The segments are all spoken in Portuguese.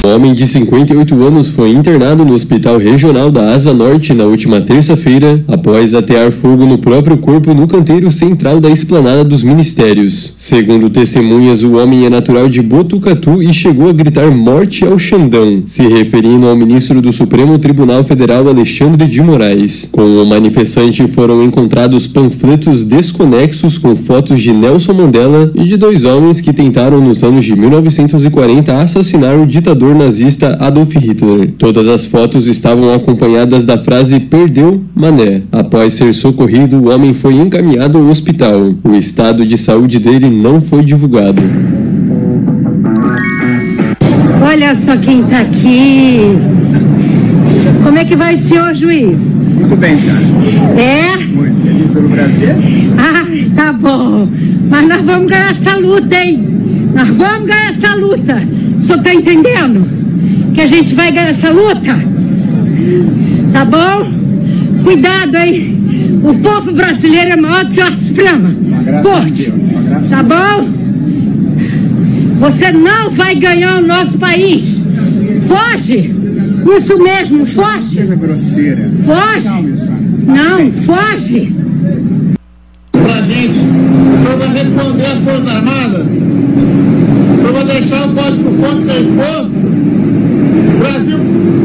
Um homem de 58 anos foi internado no Hospital Regional da Asa Norte na última terça-feira, após atear fogo no próprio corpo no canteiro central da Esplanada dos Ministérios. Segundo testemunhas, o homem é natural de Botucatu e chegou a gritar morte ao Xandão, se referindo ao ministro do Supremo Tribunal Federal Alexandre de Moraes. Com o manifestante foram encontrados panfletos desconexos com fotos de Nelson Mandela e de dois homens que tentaram nos anos de 1940 assassinar o ditador nazista Adolf Hitler. Todas as fotos estavam acompanhadas da frase "perdeu, mané". Após ser socorrido, o homem foi encaminhado ao hospital. O estado de saúde dele não foi divulgado. Olha só quem está aqui. Como é que vai, senhor juiz? Muito bem, senhora. É? Muito feliz pelo Brasil. Ah, tá bom. Mas nós vamos ganhar essa luta, hein? Nós vamos ganhar essa luta. O senhor tá entendendo? Que a gente vai ganhar essa luta? Tá bom? Cuidado, hein? O povo brasileiro é maior do que a Suprema Corte. Tá bom? Você não vai ganhar o nosso país. Foge! Isso mesmo, foge! Seja grosseira. Foge! Não, foge! Pra gente, o senhor vai responder às Forças Armadas? O senhor vai deixar o código-fonte ser exposto? O Brasil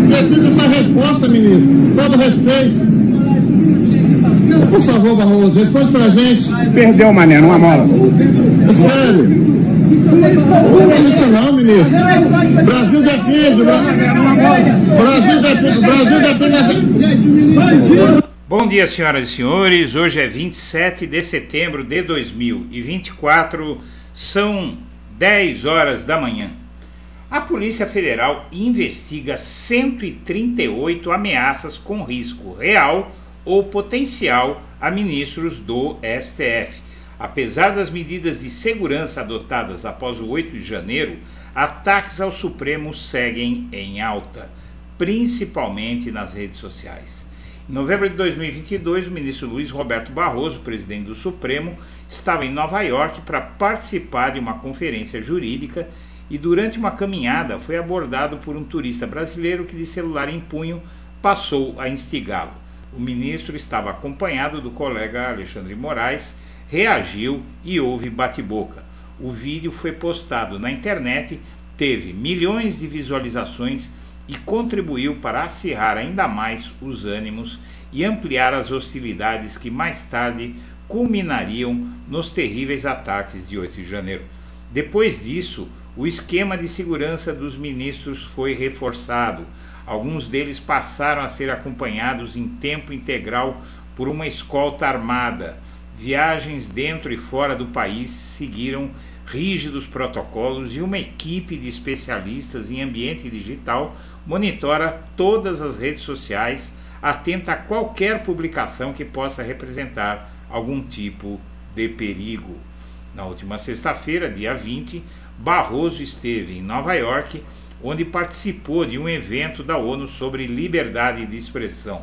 precisa dessa resposta, ministro. Todo respeito. Por favor, Barroso, responde pra gente. Perdeu, mané, numa mola. É sério. Não é isso não, ministro. Brasil defende. Brasil defende. Bom dia, senhoras e senhores. Hoje é 27 de setembro de 2024. São 10 horas da manhã. A Polícia Federal investiga 138 ameaças com risco real ou potencial a ministros do STF. Apesar das medidas de segurança adotadas após o 8 de janeiro, ataques ao Supremo seguem em alta, principalmente nas redes sociais. Em novembro de 2022, o ministro Luiz Roberto Barroso, presidente do Supremo, estava em Nova York para participar de uma conferência jurídica e durante uma caminhada foi abordado por um turista brasileiro que de celular em punho passou a instigá-lo. O ministro estava acompanhado do colega Alexandre de Moraes, reagiu e houve bate-boca. O vídeo foi postado na internet, teve milhões de visualizações e contribuiu para acirrar ainda mais os ânimos e ampliar as hostilidades que mais tarde culminariam nos terríveis ataques de 8 de janeiro. Depois disso, o esquema de segurança dos ministros foi reforçado. Alguns deles passaram a ser acompanhados em tempo integral por uma escolta armada. Viagens dentro e fora do país seguiram rígidos protocolos e uma equipe de especialistas em ambiente digital monitora todas as redes sociais, atenta a qualquer publicação que possa representar algum tipo de perigo. Na última sexta-feira, dia 20, Barroso esteve em Nova York, onde participou de um evento da ONU sobre liberdade de expressão.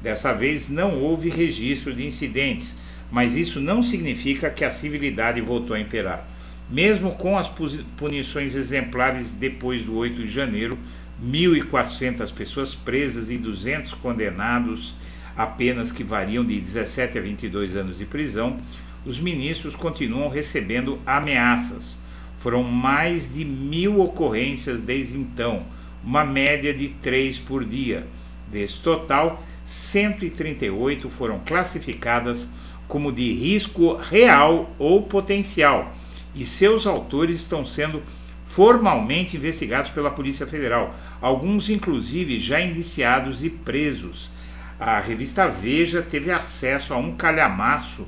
Dessa vez não houve registro de incidentes, mas isso não significa que a civilidade voltou a imperar. Mesmo com as punições exemplares depois do 8 de janeiro, 1.400 pessoas presas e 200 condenados a penas que variam de 17 a 22 anos de prisão, os ministros continuam recebendo ameaças. Foram mais de 1.000 ocorrências desde então, uma média de 3 por dia. Desse total, 138 foram classificadas como de risco real ou potencial, e seus autores estão sendo formalmente investigados pela Polícia Federal, alguns inclusive já indiciados e presos. A revista Veja teve acesso a um calhamaço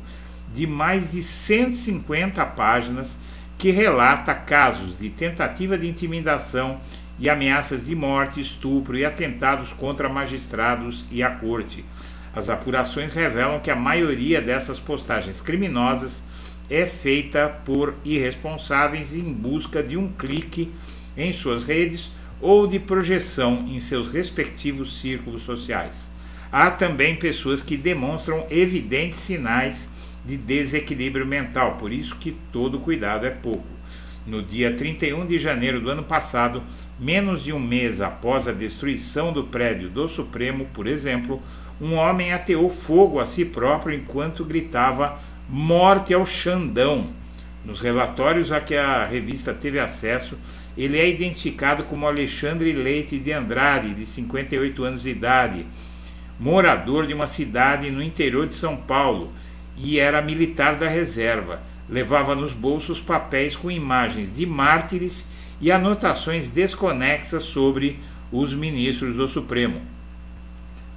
de mais de 150 páginas que relata casos de tentativa de intimidação e ameaças de morte, estupro e atentados contra magistrados e a corte. As apurações revelam que a maioria dessas postagens criminosas é feita por irresponsáveis em busca de um clique em suas redes ou de projeção em seus respectivos círculos sociais. Há também pessoas que demonstram evidentes sinais de desequilíbrio mental, por isso que todo cuidado é pouco. No dia 31 de janeiro do ano passado, menos de um mês após a destruição do prédio do Supremo, por exemplo, um homem ateou fogo a si próprio enquanto gritava "Morte ao Xandão". Nos relatórios a que a revista teve acesso, ele é identificado como Alexandre Leite de Andrade, de 58 anos de idade, morador de uma cidade no interior de São Paulo, e era militar da reserva. Levava nos bolsos papéis com imagens de mártires e anotações desconexas sobre os ministros do Supremo.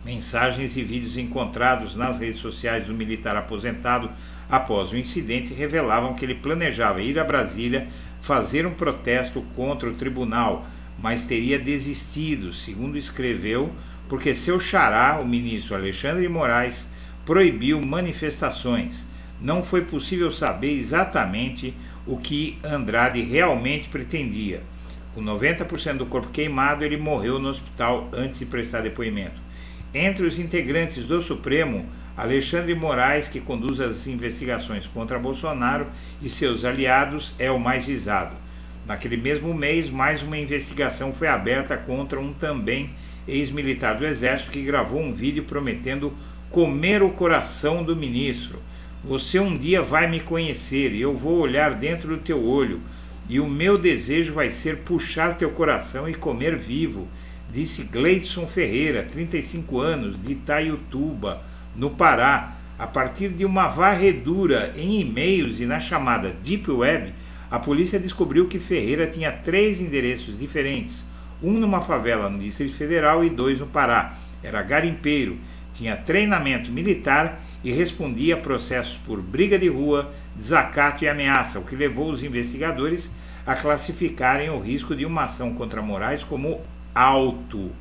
Mensagens e vídeos encontrados nas redes sociais do militar aposentado após o incidente revelavam que ele planejava ir a Brasília fazer um protesto contra o tribunal, mas teria desistido, segundo escreveu, porque seu xará, o ministro Alexandre de Moraes, proibiu manifestações. Não foi possível saber exatamente o que Andrade realmente pretendia. Com 90% do corpo queimado, ele morreu no hospital antes de prestar depoimento. Entre os integrantes do Supremo, Alexandre de Moraes, que conduz as investigações contra Bolsonaro e seus aliados, é o mais visado. Naquele mesmo mês, mais uma investigação foi aberta contra um também ex-militar do Exército que gravou um vídeo prometendo comer o coração do ministro. "Você um dia vai me conhecer e eu vou olhar dentro do teu olho, e o meu desejo vai ser puxar teu coração e comer vivo", disse Gleidson Ferreira, 35 anos, de Itaiutuba, no Pará. A partir de uma varredura em e-mails e na chamada Deep Web, a polícia descobriu que Ferreira tinha 3 endereços diferentes, um numa favela no Distrito Federal e 2 no Pará. Era garimpeiro, tinha treinamento militar e respondia a processos por briga de rua, desacato e ameaça, o que levou os investigadores a classificarem o risco de uma ação contra Moraes como alto.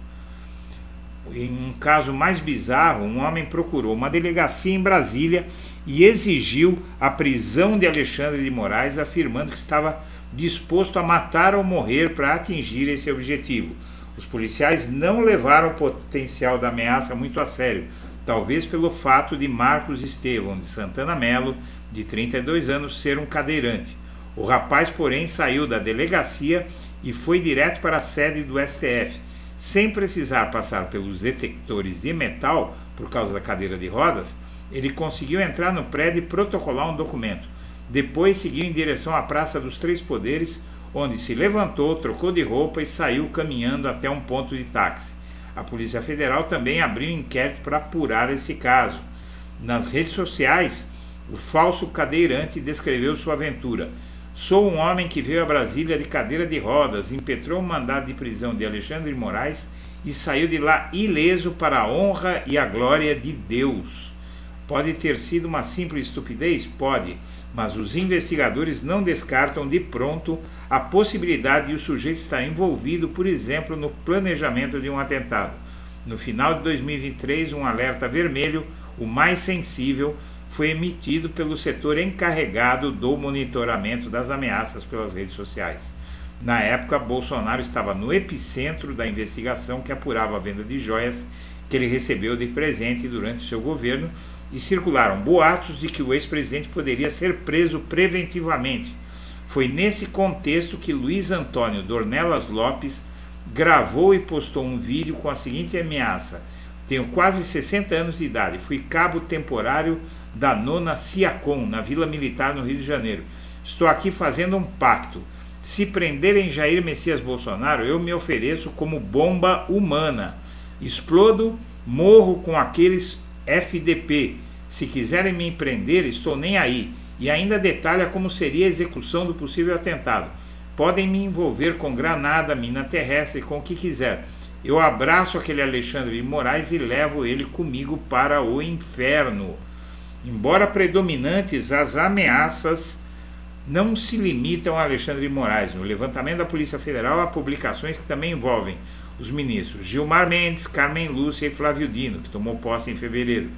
Em um caso mais bizarro, um homem procurou uma delegacia em Brasília e exigiu a prisão de Alexandre de Moraes, afirmando que estava disposto a matar ou morrer para atingir esse objetivo. Os policiais não levaram o potencial da ameaça muito a sério, talvez pelo fato de Marcos Estevão de Santana Melo, de 32 anos, ser um cadeirante. O rapaz, porém, saiu da delegacia e foi direto para a sede do STF, sem precisar passar pelos detectores de metal por causa da cadeira de rodas. Ele conseguiu entrar no prédio e protocolar um documento. Depois seguiu em direção à Praça dos Três Poderes, onde se levantou, trocou de roupa e saiu caminhando até um ponto de táxi. A Polícia Federal também abriu um inquérito para apurar esse caso. Nas redes sociais, o falso cadeirante descreveu sua aventura. "Sou um homem que veio a Brasília de cadeira de rodas, impetrou um mandado de prisão de Alexandre de Moraes e saiu de lá ileso para a honra e a glória de Deus." Pode ter sido uma simples estupidez? Pode, mas os investigadores não descartam de pronto a possibilidade de o sujeito estar envolvido, por exemplo, no planejamento de um atentado. No final de 2023, um alerta vermelho, o mais sensível, foi emitido pelo setor encarregado do monitoramento das ameaças pelas redes sociais. Na época, Bolsonaro estava no epicentro da investigação que apurava a venda de joias que ele recebeu de presente durante seu governo, e circularam boatos de que o ex-presidente poderia ser preso preventivamente. Foi nesse contexto que Luiz Antônio Dornelas Lopes gravou e postou um vídeo com a seguinte ameaça: "Tenho quase 60 anos de idade, fui cabo temporário da 9ª Ciacom, na Vila Militar, no Rio de Janeiro. Estou aqui fazendo um pacto. Se prenderem Jair Messias Bolsonaro, eu me ofereço como bomba humana. Explodo, morro com aqueles FDP. Se quiserem me prender, estou nem aí." E ainda detalha como seria a execução do possível atentado. "Podem me envolver com granada, mina terrestre, com o que quiser. Eu abraço aquele Alexandre de Moraes e levo ele comigo para o inferno." Embora predominantes, as ameaças não se limitam a Alexandre de Moraes. No levantamento da Polícia Federal há publicações que também envolvem os ministros Gilmar Mendes, Carmen Lúcia e Flávio Dino, que tomou posse em fevereiro.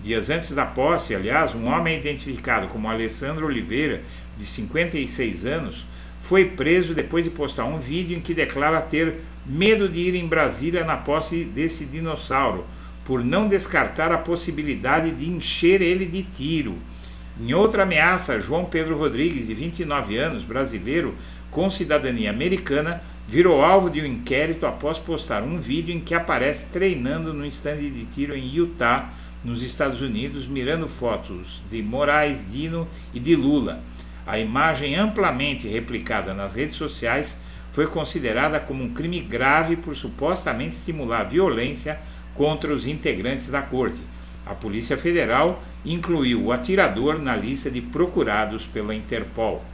Dias antes da posse, aliás, um homem identificado como Alessandro Oliveira, de 56 anos, foi preso depois de postar um vídeo em que declara ter medo de ir em Brasília na posse desse dinossauro, por não descartar a possibilidade de encher ele de tiro. Em outra ameaça, João Pedro Rodrigues, de 29 anos, brasileiro com cidadania americana, virou alvo de um inquérito após postar um vídeo em que aparece treinando no estande de tiro em Utah, nos Estados Unidos, mirando fotos de Moraes, Dino e de Lula. A imagem, amplamente replicada nas redes sociais, foi considerada como um crime grave por supostamente estimular violência contra os integrantes da corte. A Polícia Federal incluiu o atirador na lista de procurados pela Interpol.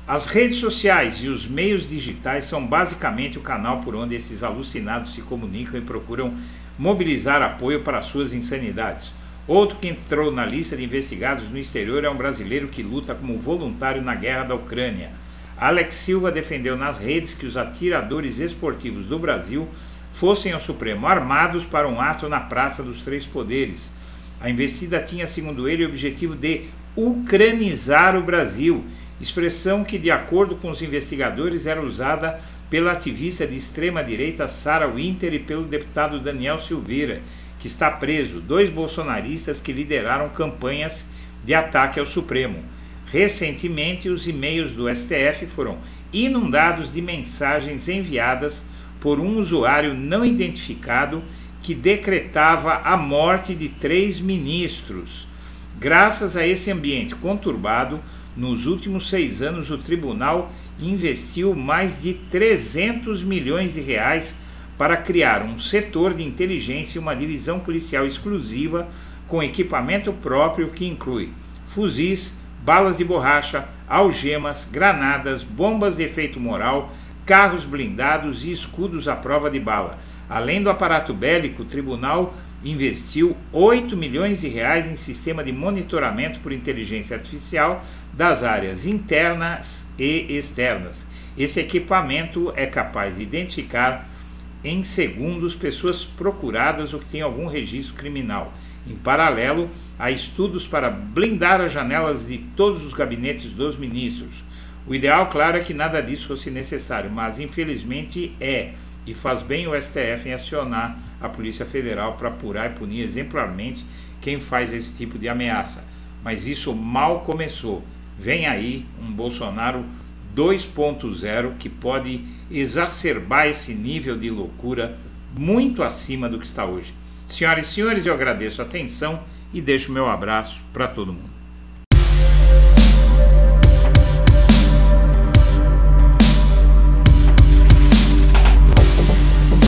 As redes sociais e os meios digitais são basicamente o canal por onde esses alucinados se comunicam e procuram mobilizar apoio para suas insanidades. Outro que entrou na lista de investigados no exterior é um brasileiro que luta como voluntário na guerra da Ucrânia. Alex Silva defendeu nas redes que os atiradores esportivos do Brasil fossem ao Supremo armados para um ato na Praça dos Três Poderes. A investida tinha, segundo ele, o objetivo de ucranizar o Brasil, expressão que, de acordo com os investigadores, era usada pela ativista de extrema-direita Sarah Winter e pelo deputado Daniel Silveira, que está preso, dois bolsonaristas que lideraram campanhas de ataque ao Supremo. Recentemente, os e-mails do STF foram inundados de mensagens enviadas por um usuário não identificado que decretava a morte de 3 ministros. Graças a esse ambiente conturbado, nos últimos 6 anos o tribunal investiu mais de 300 milhões de reais para criar um setor de inteligência e uma divisão policial exclusiva com equipamento próprio que inclui fuzis, balas de borracha, algemas, granadas, bombas de efeito moral, carros blindados e escudos à prova de bala. Além do aparato bélico, o tribunal investiu 8 milhões de reais em sistema de monitoramento por inteligência artificial das áreas internas e externas. Esse equipamento é capaz de identificar em segundos pessoas procuradas ou que têm algum registro criminal. Em paralelo, há estudos para blindar as janelas de todos os gabinetes dos ministros. O ideal, claro, é que nada disso fosse necessário, mas infelizmente é, e faz bem o STF em acionar a Polícia Federal para apurar e punir exemplarmente quem faz esse tipo de ameaça. Mas isso mal começou. Vem aí um Bolsonaro 2.0 que pode exacerbar esse nível de loucura muito acima do que está hoje. Senhoras e senhores, eu agradeço a atenção e deixo meu abraço para todo mundo.